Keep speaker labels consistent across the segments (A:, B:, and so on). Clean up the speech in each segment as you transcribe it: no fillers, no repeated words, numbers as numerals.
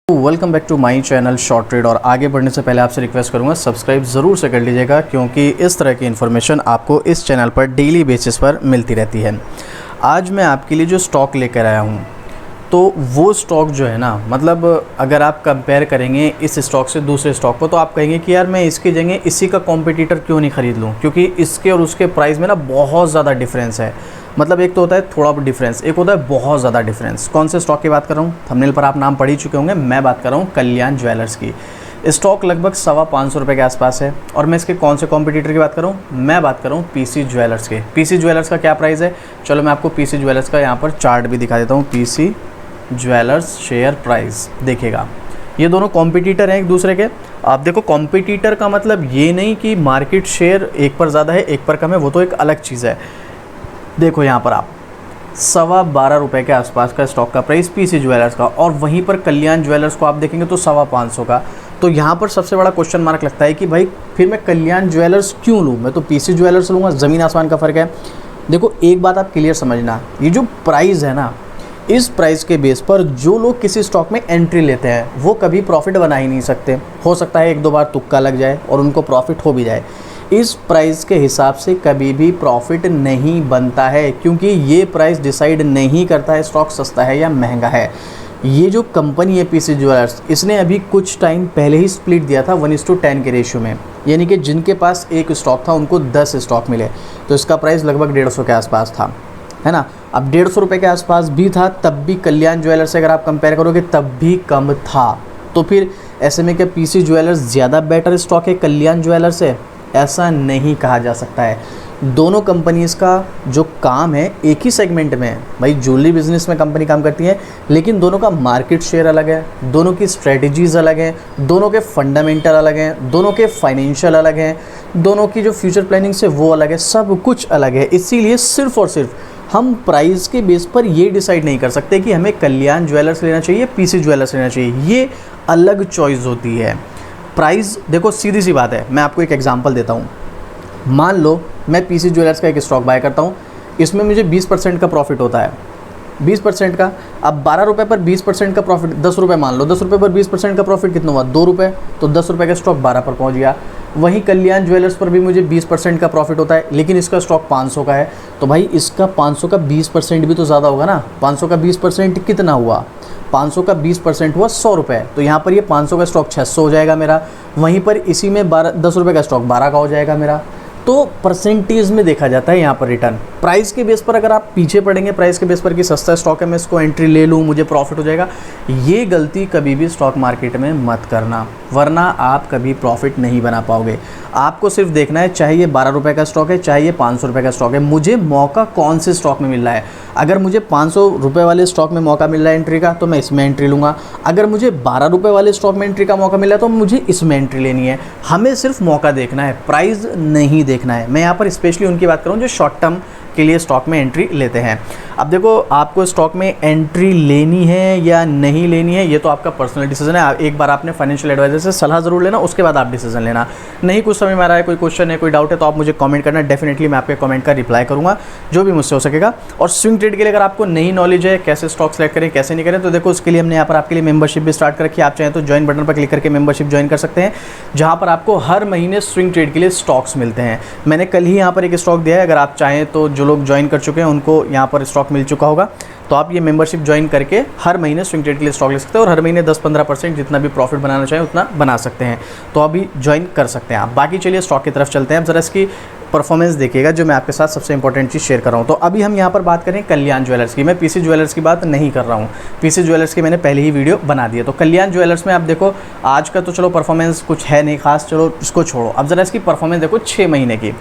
A: Welcome back to my channel Short Trade. और आगे बढ़ने से पहले आपसे रिक्वेस्ट करूंगा सब्सक्राइब ज़रूर से कर लीजिएगा, क्योंकि इस तरह की इन्फॉर्मेशन आपको इस चैनल पर डेली बेसिस पर मिलती रहती है। आज मैं आपके लिए जो स्टॉक लेकर आया हूं, तो वो स्टॉक जो है ना, मतलब अगर आप कंपेयर करेंगे इस स्टॉक से दूसरे स्टॉक को, तो आप कहेंगे कि यार मैं इसकी जगह इसी का कॉम्पिटिटर क्यों नहीं ख़रीद लूँ, क्योंकि इसके और उसके प्राइस में ना बहुत ज़्यादा डिफरेंस है। मतलब एक तो होता है थोड़ा डिफरेंस, एक होता है बहुत ज़्यादा डिफरेंस। कौन से स्टॉक की बात कर रहा हूँ, थंबनेल पर आप नाम पढ़ ही चुके होंगे। मैं बात कर रहा हूँ कल्याण ज्वेलर्स की। स्टॉक लगभग 550 रुपये के आसपास है। और मैं इसके कौन से कॉम्पिटिटर की बात कर रहा हूँ, मैं बात कर रहा हूँ पीसी ज्वेलर्स के। पीसी ज्वेलर्स का क्या प्राइस है, चलो मैं आपको पीसी ज्वेलर्स का यहाँ पर चार्ट भी दिखा देता हूँ। पीसी ज्वेलर्स शेयर प्राइस देखिएगा, ये दोनों कॉम्पिटिटर हैं एक दूसरे के। आप देखो, कॉम्पिटिटर का मतलब ये नहीं कि मार्केट शेयर एक पर ज़्यादा है एक पर कम है, वो तो एक अलग चीज़ है। देखो यहाँ पर आप 12.25 रुपये के आसपास का स्टॉक का प्राइस पीसी ज्वेलर्स का, और वहीं पर कल्याण ज्वेलर्स को आप देखेंगे तो 550 का। तो यहाँ पर सबसे बड़ा क्वेश्चन मार्क लगता है कि भाई फिर मैं कल्याण ज्वेलर्स क्यों लूँ, मैं तो पीसी ज्वेलर्स लूँगा। ज़मीन आसमान का फ़र्क है। देखो एक बात आप क्लियर समझना, ये जो प्राइस है ना, इस प्राइस के बेस पर जो लोग किसी स्टॉक में एंट्री लेते हैं वो कभी प्रॉफिट बना ही नहीं सकते। हो सकता है एक दो बार तुक्का लग जाए और उनको प्रॉफिट हो भी जाए। इस प्राइस के हिसाब से कभी भी प्रॉफिट नहीं बनता है, क्योंकि ये प्राइस डिसाइड नहीं करता है स्टॉक सस्ता है या महंगा है। ये जो कंपनी है पीसी ज्वेलर्स, इसने अभी कुछ टाइम पहले ही स्प्लिट दिया था 1:10 के रेशियो में, यानी कि जिनके पास एक स्टॉक था उनको 10 स्टॉक मिले। तो इसका प्राइस लगभग 150 के आसपास था, है ना। अब 150 रुपये के आसपास भी था, तब भी कल्याण ज्वेलर्स से अगर आप कंपेयर करोगे तब भी कम था। तो फिर ऐसे में क्या पीसी ज्वेलर्स ज़्यादा बेटर स्टॉक है कल्याण ज्वेलर्स से? ऐसा नहीं कहा जा सकता है। दोनों कंपनीज़ का जो काम है एक ही सेगमेंट में है। भाई ज्वेलरी बिजनेस में कंपनी काम करती है, लेकिन दोनों का मार्केट शेयर अलग है, दोनों की स्ट्रेटजीज़ अलग हैं, दोनों के फंडामेंटल अलग हैं, दोनों के फाइनेंशियल अलग हैं, दोनों की जो फ्यूचर प्लानिंग से वो अलग है, सब कुछ अलग है। इसीलिए सिर्फ और सिर्फ हम प्राइस के बेस पर ये डिसाइड नहीं कर सकते कि हमें कल्याण ज्वेलर्स लेना चाहिए, पीसी ज्वेलर्स लेना चाहिए। ये अलग चॉइस होती है। प्राइस देखो, सीधी सी बात है, मैं आपको एक एग्जांपल देता हूँ। मान लो मैं पीसी ज्वेलर्स का एक स्टॉक बाय करता हूँ, इसमें मुझे 20% का प्रॉफिट होता है, 20% का। अब 12 रुपये पर 20% का प्रॉफिट, 10 रुपये मान लो, 10 रुपये पर 20% का प्रॉफिट कितना हुआ, 2 रुपये। तो 10 रुपये का स्टॉक 12 पर पहुँच गया। वहीं कल्याण ज्वेलर्स पर भी मुझे 20% का प्रॉफिट होता है, लेकिन इसका स्टॉक 500 का है। तो भाई इसका 500 का 20% भी तो ज़्यादा होगा ना। 500 का 20% कितना हुआ, 500 का 20% हुआ 100 रुपये। तो यहाँ पर ये 500 का स्टॉक 600 हो जाएगा मेरा। वहीं पर इसी में 10 रुपये का स्टॉक 12 का हो जाएगा मेरा। तो परसेंटेज में देखा जाता है यहाँ पर रिटर्न। प्राइस के बेस पर अगर आप पीछे पड़ेंगे, प्राइस के बेस पर कि सस्ता स्टॉक है मैं इसको एंट्री ले लूँ मुझे प्रॉफिट हो जाएगा, ये गलती कभी भी स्टॉक मार्केट में मत करना, वरना आप कभी प्रॉफिट नहीं बना पाओगे। आपको सिर्फ देखना है, चाहे ये 12 रुपये का स्टॉक है, चाहे ये 500 रुपये का स्टॉक है, मुझे मौका कौन से स्टॉक में मिल रहा है। अगर मुझे 500 रुपये वाले स्टॉक में मौका मिल रहा है एंट्री का, तो मैं इसमें एंट्री लूँगा। अगर मुझे 12 रुपये वाले स्टॉक में एंट्री का मौका मिला है, तो मुझे इसमें एंट्री लेनी है। हमें सिर्फ मौका देखना है, प्राइस नहीं देखना है। मैं यहाँ पर स्पेशली उनकी बात करूँ जो शॉर्ट टर्म के लिए स्टॉक में एंट्री लेते हैं। अब देखो, आपको स्टॉक में एंट्री लेनी है या नहीं लेनी है, ये तो आपका पर्सनल डिसीजन है। एक बार आपने फाइनेंशियल एडवाइजर से सलाह ज़रूर लेना, उसके बाद आप डिसीजन लेना। नहीं कुछ समझ में आ रहा है, कोई क्वेश्चन है, कोई डाउट है, तो आप मुझे कमेंट करना, डेफिनेटली मैं आपके कमेंट का रिप्लाई करूँगा जो भी मुझसे हो सकेगा। और स्विंग ट्रेड के लिए अगर आपको नई नॉलेज है, कैसे स्टॉक सेलेक्ट करें कैसे नहीं करें, तो देखो उसके लिए हमने यहाँ पर आपके लिए मेंबरशिप भी स्टार्ट कर रखी है। आप चाहें तो ज्वाइन बटन पर क्लिक करके मेंबरशिप ज्वाइन कर सकते हैं, जहाँ पर आपको हर महीने स्विंग ट्रेड के लिए स्टॉक्स मिलते हैं। मैंने कल ही यहाँ पर एक स्टॉक दिया है, अगर आप चाहें तो जो लोग ज्वाइन कर चुके हैं उनको यहाँ पर स्टॉक मिल चुका होगा। तो आप ये मेंबरशिप ज्वाइन करके हर महीने स्विंग ट्रेड के लिए स्टॉक ले सकते हैं, और हर महीने 10-15% जितना भी प्रॉफिट बनाना चाहें उतना बना सकते हैं। तो अभी ज्वाइन कर सकते हैं आप। बाकी चलिए स्टॉक की तरफ चलते हैं। अब ज़रा इसकी परफॉर्मेंस देखिएगा, जो मैं आपके साथ सबसे इंपॉर्टेंट चीज़ शेयर कर रहा हूँ। तो अभी हम यहाँ पर बात करें कल्याण ज्वेलर्स की। मैं पीसी ज्वेलर्स की बात नहीं कर रहा हूँ, पीसी ज्वेलर्स की मैंने पहले ही वीडियो बना दी है। तो कल्याण ज्वेलर्स में आप देखो, आज का तो चलो परफॉर्मेंस कुछ है नहीं खास, चलो इसको छोड़ो। अब ज़रा इसकी परफॉर्मेंस देखो 6 महीने की।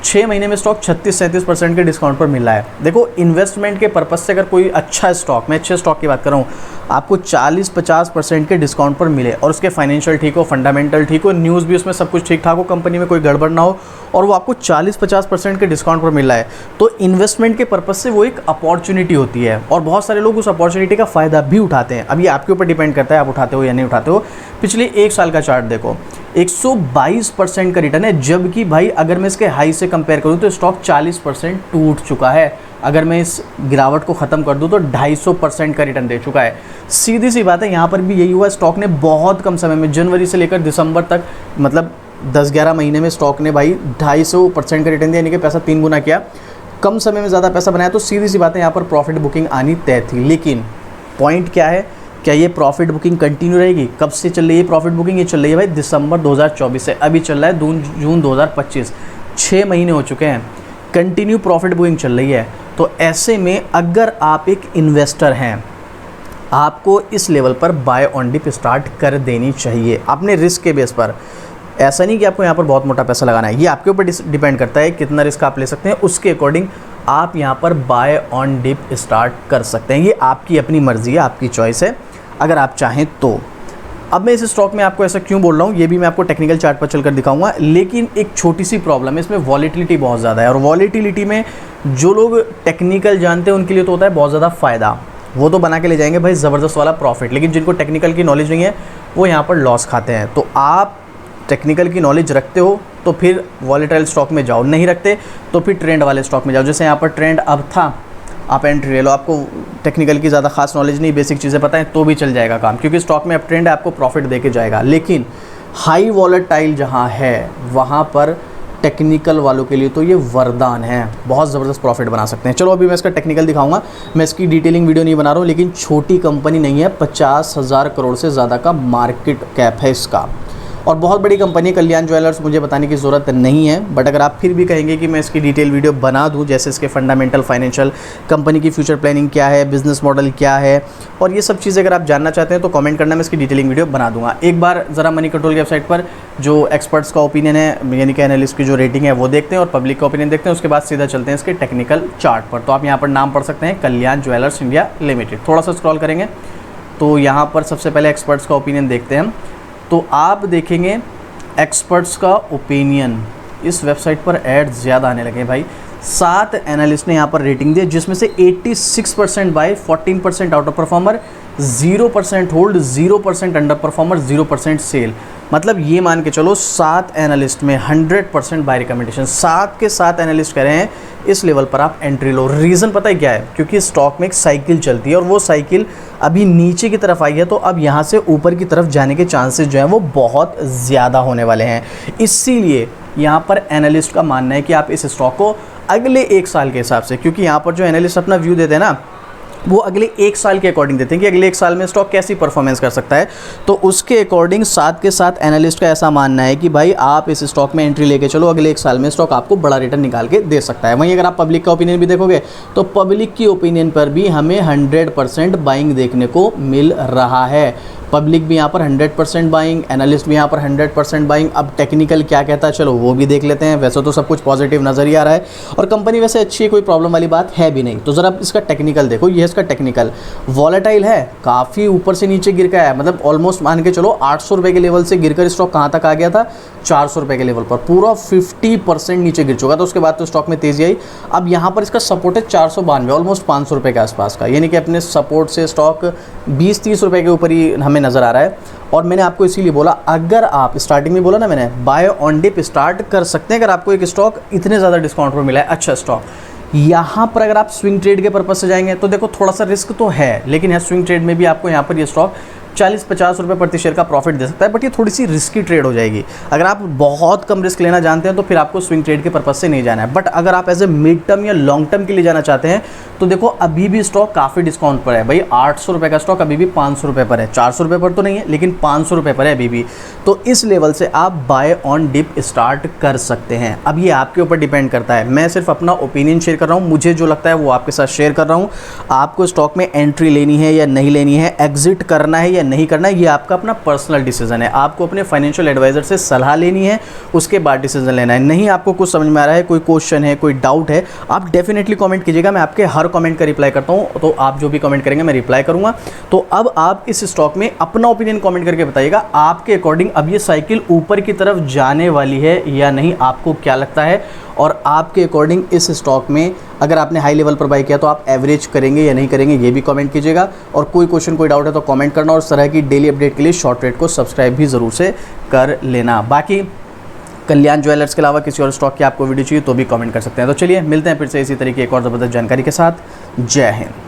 A: 6 महीने में स्टॉक 36-37% के डिस्काउंट पर मिल रहा है। देखो इन्वेस्टमेंट के पर्पज़ से अगर कोई अच्छा स्टॉक, मैं अच्छे स्टॉक की बात कर रहा हूँ, आपको 40-50% के डिस्काउंट पर मिले, और उसके फाइनेंशियल ठीक हो, फंडामेंटल ठीक हो, न्यूज़ भी उसमें सब कुछ ठीक ठाक हो, कंपनी में कोई गड़बड़ ना हो, और वो आपको 40-50% के डिस्काउंट पर मिल रहा है, तो इन्वेस्टमेंट के पर्पज़ से वो एक अपॉर्चुनिटी होती है। और बहुत सारे लोग उस अपॉर्चुनिटी का फ़ायदा भी उठाते हैं। अब ये आपके ऊपर डिपेंड करता है आप उठाते हो या नहीं उठाते हो। पिछले 1 साल का चार्ट देखो, 122% का रिटर्न है, जबकि भाई अगर मैं इसके हाई से कंपेयर करूँ तो स्टॉक 40% टूट चुका है। अगर मैं इस गिरावट को ख़त्म कर दूं तो 250% का रिटर्न दे चुका है। सीधी सी बात है, यहाँ पर भी यही हुआ। स्टॉक ने बहुत कम समय में, जनवरी से लेकर दिसंबर तक, मतलब 10-11 महीने में स्टॉक ने भाई 250% का रिटर्न दिया, यानी कि पैसा 3 गुना किया। कम समय में ज़्यादा पैसा बनाया, तो सीधी सी बात है यहाँ पर प्रॉफिट बुकिंग आनी तय थी। लेकिन पॉइंट क्या है, क्या ये प्रॉफिट बुकिंग कंटिन्यू रहेगी? कब से चल रही है प्रॉफिट बुकिंग? ये चल रही है भाई दिसंबर 2024 से, अभी चल रहा है जून 2025, 6 महीने हो चुके हैं, कंटिन्यू प्रॉफिट बुकिंग चल रही है। तो ऐसे में अगर आप एक इन्वेस्टर हैं, आपको इस लेवल पर बाय ऑन डिप स्टार्ट कर देनी चाहिए अपने रिस्क के बेस पर। ऐसा नहीं कि आपको यहाँ पर बहुत मोटा पैसा लगाना है, ये आपके ऊपर डिपेंड करता है कितना रिस्क आप ले सकते हैं, उसके अकॉर्डिंग आप यहाँ पर बाय ऑन डिप स्टार्ट कर सकते हैं। ये आपकी अपनी मर्ज़ी है, आपकी चॉइस है, अगर आप चाहें तो। अब मैं इस स्टॉक में आपको ऐसा क्यों बोल रहा हूँ, ये भी मैं आपको टेक्निकल चार्ट पर चलकर दिखाऊंगा। लेकिन एक छोटी सी प्रॉब्लम है, इसमें वॉलेटिलिटी बहुत ज़्यादा है, और वॉलेटिलिटी में जो लोग टेक्निकल जानते हैं उनके लिए तो होता है बहुत ज़्यादा फ़ायदा, वो तो बना के ले जाएंगे भाई ज़बरदस्त वाला प्रॉफिट। लेकिन जिनको टेक्निकल की नॉलेज नहीं है वो यहाँ पर लॉस खाते हैं। तो आप टेक्निकल की नॉलेज रखते हो तो फिर वॉलेटाइल स्टॉक में जाओ, नहीं रखते तो फिर ट्रेंड वाले स्टॉक में जाओ। जैसे यहाँ पर ट्रेंड अब था, आप एंट्री ले लो, आपको टेक्निकल की ज़्यादा खास नॉलेज नहीं, बेसिक चीज़ें पता है तो भी चल जाएगा काम, क्योंकि स्टॉक में अब ट्रेंड है, आपको प्रॉफिट दे के जाएगा। लेकिन हाई वॉलेटाइल जहाँ है वहाँ पर टेक्निकल वालों के लिए तो ये वरदान है, बहुत ज़बरदस्त प्रॉफिट बना सकते हैं। चलो अभी मैं इसका टेक्निकल दिखाऊंगा, मैं इसकी डिटेलिंग वीडियो नहीं बना रहा हूँ। लेकिन छोटी कंपनी नहीं है, 50,000 करोड़ से ज़्यादा का मार्केट कैप है इसका, और बहुत बड़ी कंपनी है कल्याण ज्वेलर्स, मुझे बताने की ज़रूरत नहीं है। बट अगर आप फिर भी कहेंगे कि मैं इसकी डिटेल वीडियो बना दूं, जैसे इसके फंडामेंटल, फाइनेंशियल, कंपनी की फ्यूचर प्लानिंग क्या है, बिजनेस मॉडल क्या है, और ये सब चीज़ें अगर आप जानना चाहते हैं तो कमेंट करना, मैं इसकी डिटेलिंग वीडियो बना दूंगा। एक बार ज़रा मनी कंट्रोल की वेबसाइट पर जो एक्सपर्ट्स का ओपिनियन है, यानी कि एनालिस्ट की जो रेटिंग है वो देखते हैं, और पब्लिक का ओपिनियन देखते हैं, उसके बाद सीधा चलते हैं इसके टेक्निकल चार्ट पर। तो आप यहाँ पर नाम पढ़ सकते हैं, कल्याण ज्वेलर्स इंडिया लिमिटेड। थोड़ा सा स्क्रॉल करेंगे तो यहाँ पर सबसे पहले एक्सपर्ट्स का ओपिनियन देखते हैं। तो आप देखेंगे एक्सपर्ट्स का ओपिनियन, इस वेबसाइट पर ऐड ज़्यादा आने लगे भाई। 7 एनालिस्ट ने यहाँ पर रेटिंग दी, जिसमें से 86% buy, 14% out of performer, 0% hold, 0% under performer, 0% sell. मतलब ये मान के चलो 7 एनालिस्ट में 100% बाय रिकमेंडेशन। 7 के 7 एनालिस्ट कह रहे हैं इस लेवल पर आप एंट्री लो। रीज़न पता है क्या है? क्योंकि स्टॉक में एक साइकिल चलती है, और वो साइकिल अभी नीचे की तरफ आई है, तो अब यहाँ से ऊपर की तरफ जाने के चांसेस जो हैं वो बहुत ज़्यादा होने वाले हैं। इसीलिए यहाँ पर एनालिस्ट का मानना है कि आप इस स्टॉक को अगले 1 साल के हिसाब से, क्योंकि यहाँ पर जो एनालिस्ट अपना व्यू देते हैं ना, वो अगले 1 साल के अकॉर्डिंग देते हैं कि अगले 1 साल में स्टॉक कैसी परफॉर्मेंस कर सकता है। तो उसके अकॉर्डिंग 7 के 7 एनालिस्ट का ऐसा मानना है कि भाई आप इस स्टॉक में एंट्री लेके चलो, अगले 1 साल में स्टॉक आपको बड़ा रिटर्न निकाल के दे सकता है। वहीं अगर आप पब्लिक का ओपिनियन भी देखोगे तो पब्लिक की ओपिनियन पर भी हमें 100% बाइंग देखने को मिल रहा है। पब्लिक भी यहाँ पर 100% बाइंग, एनालिस्ट भी यहाँ पर 100% बाइंग। अब टेक्निकल क्या कहता है चलो वो भी देख लेते हैं। वैसे तो सब कुछ पॉजिटिव नज़र ही आ रहा है, और कंपनी वैसे अच्छी है, कोई प्रॉब्लम वाली बात है भी नहीं। तो ज़रा इसका टेक्निकल देखो, ये इसका टेक्निकल वॉलेटाइल है, काफ़ी ऊपर से नीचे गिर का है, मतलब ऑलमोस्ट मान के चलो 800 रुपये के लेवल से गिरकर स्टॉक कहाँ तक आ गया था, 400 रुपये के लेवल पर, पूरा 50% नीचे गिर चुका था। उसके बाद तो स्टॉक में तेज़ी आई। अब यहाँ पर इसका सपोर्ट है 492, ऑलमोस्ट 500 रुपये के आसपास का, यानी कि अपने सपोर्ट से स्टॉक 20-30 रुपये के ऊपर ही हमें नज़र आ रहा है। और मैंने आपको इसीलिए बोला, अगर आप स्टार्टिंग में बोला ना मैंने, बाय ऑन डिप स्टार्ट कर सकते हैं अगर आपको एक स्टॉक इतने ज़्यादा डिस्काउंट पर मिला है, अच्छा स्टॉक। यहाँ पर अगर आप स्विंग ट्रेड के पर्पस से जाएंगे तो देखो थोड़ा सा रिस्क तो है, लेकिन है स्विंग ट्रेड में भी आपको यहाँ पर ये स्टॉक 40-50 रुपये प्रति शेयर का प्रॉफिट दे सकता है। बट ये थोड़ी सी रिस्की ट्रेड हो जाएगी। अगर आप बहुत कम रिस्क लेना जानते हैं तो फिर आपको स्विंग ट्रेड के पर्पज से नहीं जाना है। बट अगर आप एज ए मिड टर्म या लॉन्ग टर्म के लिए जाना चाहते हैं तो देखो अभी भी स्टॉक काफ़ी डिस्काउंट पर है भाई। 800 रुपये का स्टॉक अभी भी 500 रुपये पर है, 400 रुपये पर तो नहीं है लेकिन 500 रुपये पर है अभी भी। तो इस लेवल से आप बाय ऑन डिप स्टार्ट कर सकते हैं। अब ये आपके ऊपर डिपेंड करता है, मैं सिर्फ अपना ओपिनियन शेयर कर रहा हूँ, मुझे जो लगता है वो आपके साथ शेयर कर रहा हूँ। आपको स्टॉक में एंट्री लेनी है या नहीं लेनी है, एग्जिट करना है या नहीं करना है, ये आपका अपना पर्सनल डिसीजन है। आपको अपने फाइनेंशियल एडवाइजर से सलाह लेनी है, उसके बाद डिसीजन लेना है। नहीं आपको कुछ समझ में आ रहा है, कोई क्वेश्चन है, कोई डाउट है, आप डेफिनेटली कमेंट कीजिएगा, मैं आपके हर कमेंट का रिप्लाई करता हूं। तो आप जो भी कमेंट करेंगे मैं रिप्लाई करूंगा। तो अब आप इस स्टॉक में अपना ओपिनियन कमेंट करके बताइएगा, आपके अकॉर्डिंग अब ये साइकिल ऊपर की तरफ जाने वाली है या नहीं, आपको क्या लगता है। और आपके अकॉर्डिंग इस स्टॉक में अगर आपने हाई लेवल पर बाई किया तो आप एवरेज करेंगे या नहीं करेंगे, ये भी कमेंट कीजिएगा। और कोई क्वेश्चन कोई डाउट है तो कमेंट करना, और इस तरह की डेली अपडेट के लिए शॉर्ट ट्रेड को सब्सक्राइब भी ज़रूर से कर लेना। बाकी कल्याण ज्वेलर्स के अलावा किसी और स्टॉक की आपको वीडियो चाहिए तो भी कमेंट कर सकते हैं। तो चलिए मिलते हैं फिर से इसी तरीके एक और ज़बरदस्त जानकारी के साथ। जय हिंद।